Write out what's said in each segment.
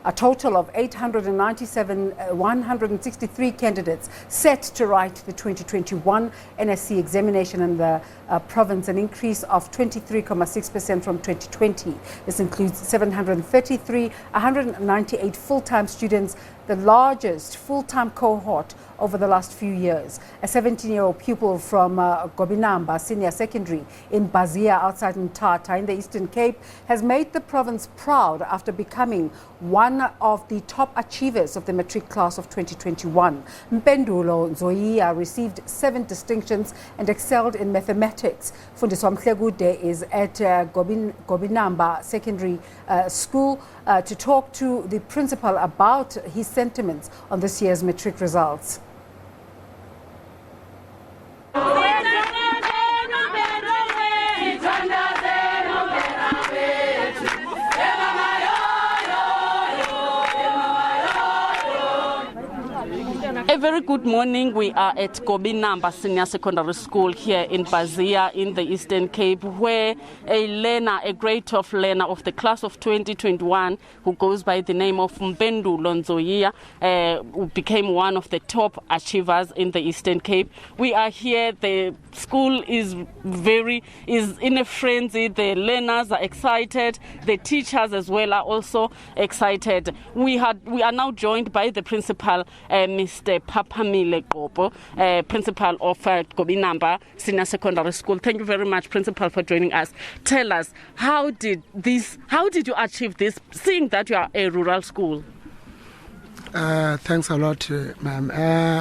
A total of 163 candidates set to write the 2021 NSC examination in the province, an increase of 23.6% from 2020. This includes 733, 198 full-time students, the largest full-time cohort over the last few years. A 17-year-old pupil from Gobinamba Senior Secondary in Baziya outside Mthatha in the Eastern Cape has made the province proud after becoming one of the top achievers of the Matric class of 2021. Mpendulo Ndzoyiya received 7 distinctions and excelled in mathematics. Fundiswa Mhlekude is at Gobinamba Secondary School to talk to the principal about his sentiments on this year's Matric results. A very good morning. We are at Gobinamba Senior Secondary School here in Baziya in the Eastern Cape, where a learner, a grade 12 learner of the class of 2021, who goes by the name of Mpendulo Ndzoyiya, became one of the top achievers in the Eastern Cape. We are here. The school is in a frenzy. The learners are excited. The teachers as well are also excited. We are now joined by the principal, Mr. Pupil, principal of Gobinamba Senior Secondary School. Thank you very much, principal, for joining us. Tell us, how did you achieve this, seeing that you are a rural school? Thanks a lot, ma'am.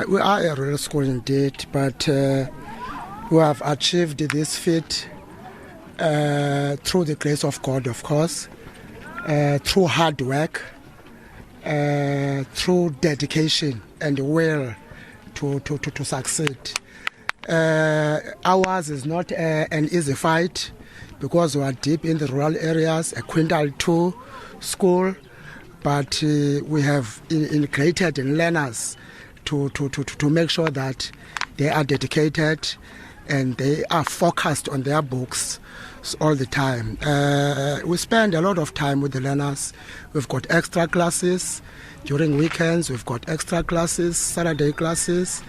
We are a rural school indeed, but we have achieved this feat through the grace of God, of course, through hard work, through dedication and will to succeed. Ours is not an easy fight because we are deep in the rural areas, a quintile 2 school, but we have integrated learners to make sure that they are dedicated and they are focused on their books all the time. We spend a lot of time with the learners. We've got extra classes during weekends. We've got extra classes, Saturday classes.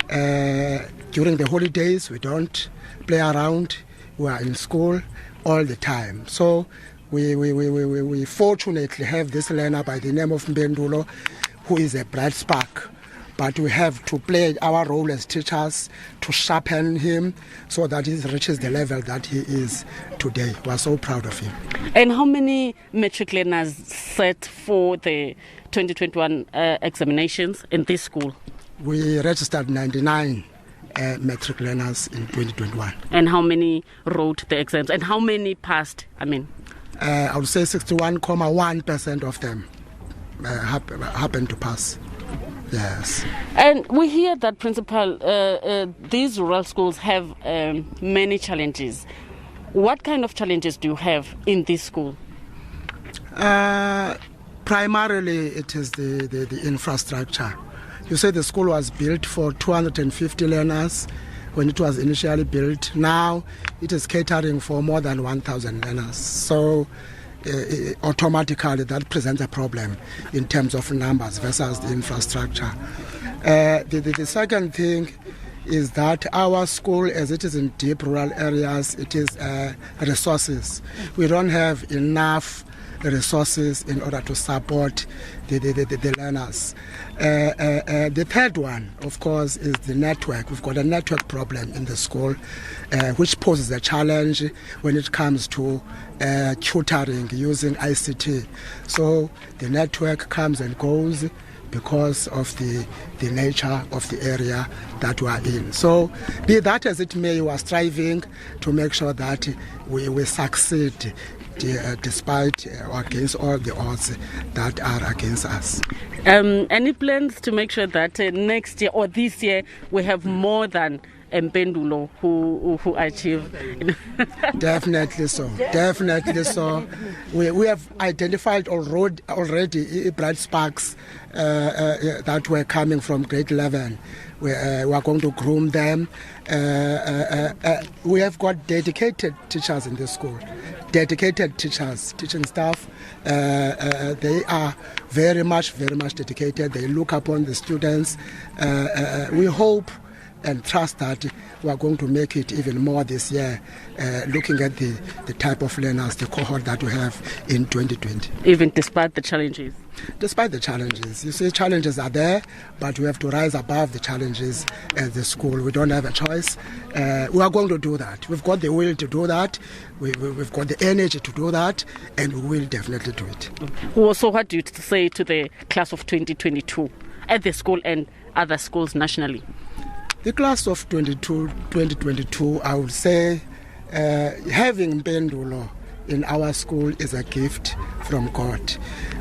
During the holidays, we don't play around. We are in school all the time. So we fortunately have this learner by the name of Mpendulo, who is a bright spark. But we have to play our role as teachers to sharpen him so that he reaches the level that he is today. We are so proud of him. And how many matric learners set for the 2021 examinations in this school? We registered 99 matric learners in 2021. And how many wrote the exams? And how many passed? I would say 61.1% of them happened to pass. Yes. And we hear that, principal, these rural schools have many challenges. What kind of challenges do you have in this school? Primarily, it is the infrastructure. You say the school was built for 250 learners when it was initially built. Now it is catering for more than 1,000 learners. So automatically that presents a problem in terms of numbers versus the infrastructure. The second thing is that our school, as it is in deep rural areas, it is resources. We don't have enough resources in order to support the learners. The third one, of course, is the network. We've got a network problem in the school, which poses a challenge when it comes to tutoring using ICT. So the network comes and goes because of the nature of the area that we are in. So be that as it may, we are striving to make sure that we succeed despite or against all the odds that are against us. Any plans to make sure that next year or this year we have more than Mpendulo who achieve? Definitely so. Definitely so. We have identified already bright sparks that were coming from grade 11. We are going to groom them. We have got dedicated teachers in the school. Dedicated teachers, teaching staff. They are very much dedicated. They look upon the students. We hope and trust that we are going to make it even more this year, looking at the type of learners, the cohort that we have in 2020. Even despite the challenges? Despite the challenges. You see, challenges are there, but we have to rise above the challenges at the school. We don't have a choice. We are going to do that. We've got the will to do that. We've got the energy to do that, and we will definitely do it. So what do you say to the class of 2022 at the school and other schools nationally? The class of 2022, I would say, having Mpendulo in our school is a gift from God.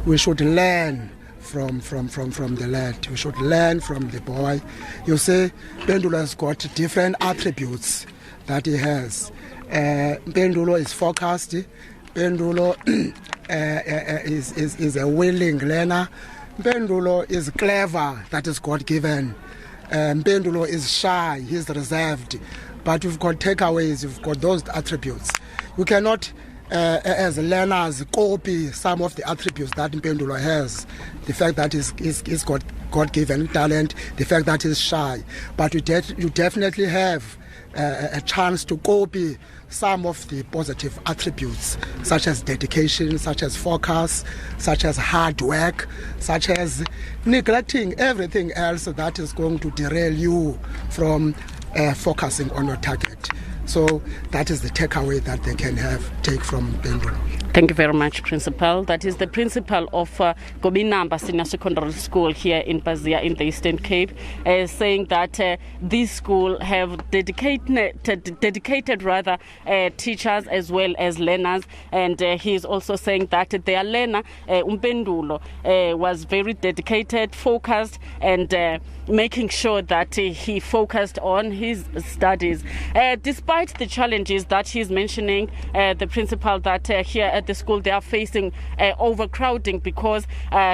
We should learn from the lad. We should learn from the boy. You see, Mpendulo has got different attributes that he has. Mpendulo is focused. Mpendulo is a willing learner. Mpendulo is clever, that is God-given. Mpendulo is shy, he's reserved, but we've got takeaways, we've got those attributes. We cannot, as learners, copy some of the attributes that Mpendulo has. The fact that he's got God-given talent, the fact that he's shy, but you definitely have a chance to copy some of the positive attributes, such as dedication, such as focus, such as hard work, such as neglecting everything else that is going to derail you from focusing on your target. So that is the takeaway that they can take from Mpendulo. Thank you very much, Principal. That is the principal of Gobinamba Senior Secondary School here in Baziya in the Eastern Cape, saying that this school have dedicated teachers as well as learners, and he is also saying that their learner, Mpendulo, was very dedicated, focused, and making sure that he focused on his studies. Despite the challenges that he's mentioning, the principal, that here at the school they are facing overcrowding, because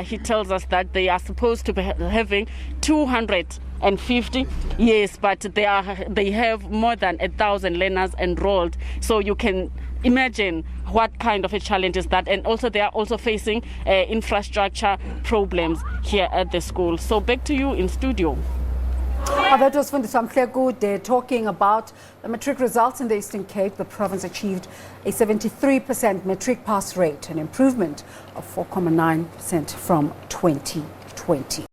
he tells us that they are supposed to be having 250, yes, but they have more than 1,000 learners enrolled. So you can imagine what kind of a challenge is that. And also they are also facing infrastructure problems here at the school. So back to you in studio. That was Fundiswa Mhlekude talking about the Matric results in the Eastern Cape. The province achieved a 73% Matric pass rate, an improvement of 4.9% from 2020.